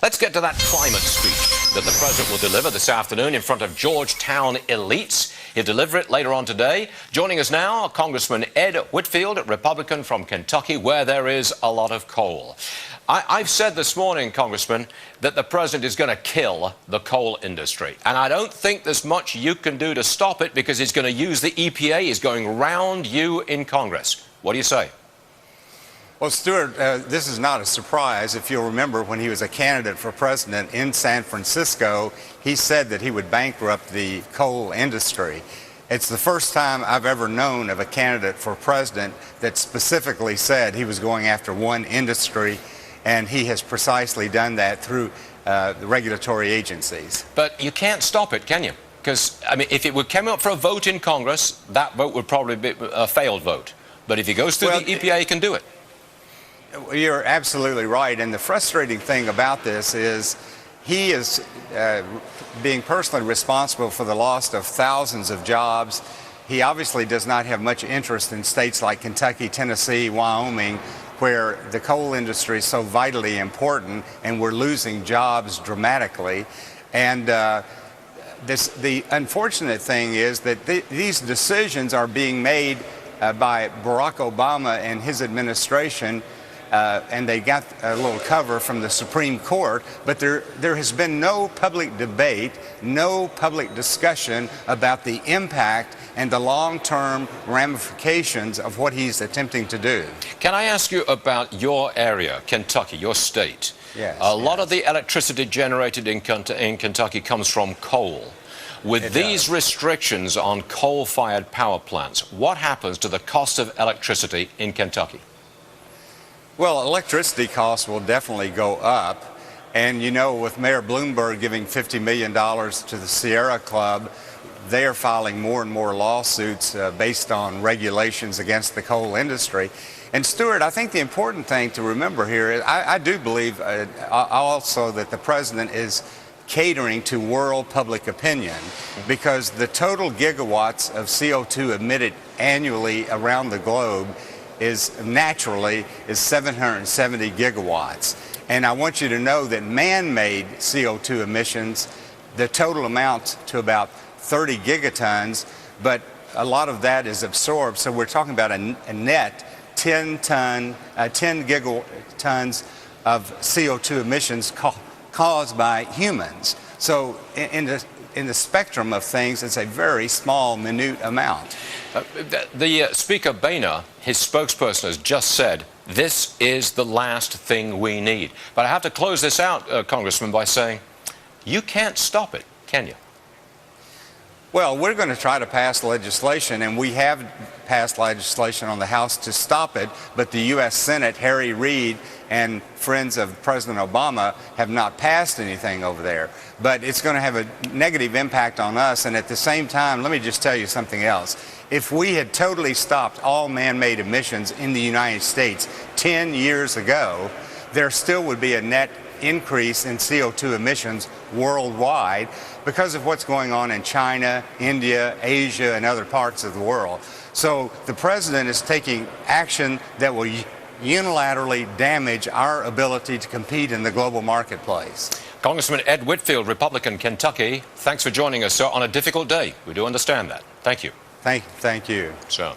Let's get to that climate speech that the President will deliver this afternoon in front of Georgetown elites. He'll deliver it later on today. Joining us now, Congressman Ed Whitfield, Republican from Kentucky, where there is a lot of coal. I've said this morning, Congressman, that the President is going to kill the coal industry. And I don't think there's much you can do to stop it because he's going to use the EPA. He's going round you in Congress. What do you say? Well, Stuart, this is not a surprise. If you'll remember, when he was a candidate for president in San Francisco, he said that he would bankrupt the coal industry. It's the first time I've ever known of a candidate for president that specifically said he was going after one industry, and he has precisely done that through the regulatory agencies. But you can't stop it, can you? Because, I mean, if it would come up for a vote in Congress, that vote would probably be a failed vote. But if he goes through the EPA, he can do it. You're absolutely right, and the frustrating thing about this is he is being personally responsible for the loss of thousands of jobs. He obviously does not have much interest in states like Kentucky, Tennessee, Wyoming, where the coal industry is so vitally important and we're losing jobs dramatically. And the unfortunate thing is that these decisions are being made by Barack Obama and his administration, and they got a little cover from the Supreme Court, but there has been no public debate, no public discussion about the impact and the long-term ramifications of what he's attempting to do. Can I ask you about your area, Kentucky, your state? Yes. A lot of the electricity generated in Kentucky comes from coal. With these restrictions on coal-fired power plants, what happens to the cost of electricity in Kentucky? Well, electricity costs will definitely go up. And, you know, with Mayor Bloomberg giving $50 million to the Sierra Club, they are filing more and more lawsuits based on regulations against the coal industry. And, Stuart, I think the important thing to remember here is I do believe also that the President is catering to world public opinion, because the total gigawatts of CO2 emitted annually around the globe is 770 gigawatts. And I want you to know that man-made CO2 emissions, the total amounts to about 30 gigatons, but a lot of that is absorbed. So we're talking about a net 10 gigatons of CO2 emissions caused by humans. So in the spectrum of things, it's a very small, minute amount. The Speaker Boehner, his spokesperson, has just said, this is the last thing we need. But I have to close this out, Congressman, by saying, you can't stop it, can you? Well, we're going to try to pass legislation, and we have passed legislation on the House to stop it, but the U.S. Senate, Harry Reid, and friends of President Obama have not passed anything over there. But it's going to have a negative impact on us, and at the same time, let me just tell you something else. If we had totally stopped all man-made emissions in the United States 10 years ago, there still would be a net increase in CO2 emissions worldwide because of what's going on in China, India, Asia, and other parts of the world. So the President is taking action that will unilaterally damage our ability to compete in the global marketplace. Congressman Ed Whitfield, Republican, Kentucky, thanks for joining us, sir, on a difficult day. We do understand that. Thank you. Thank you. So.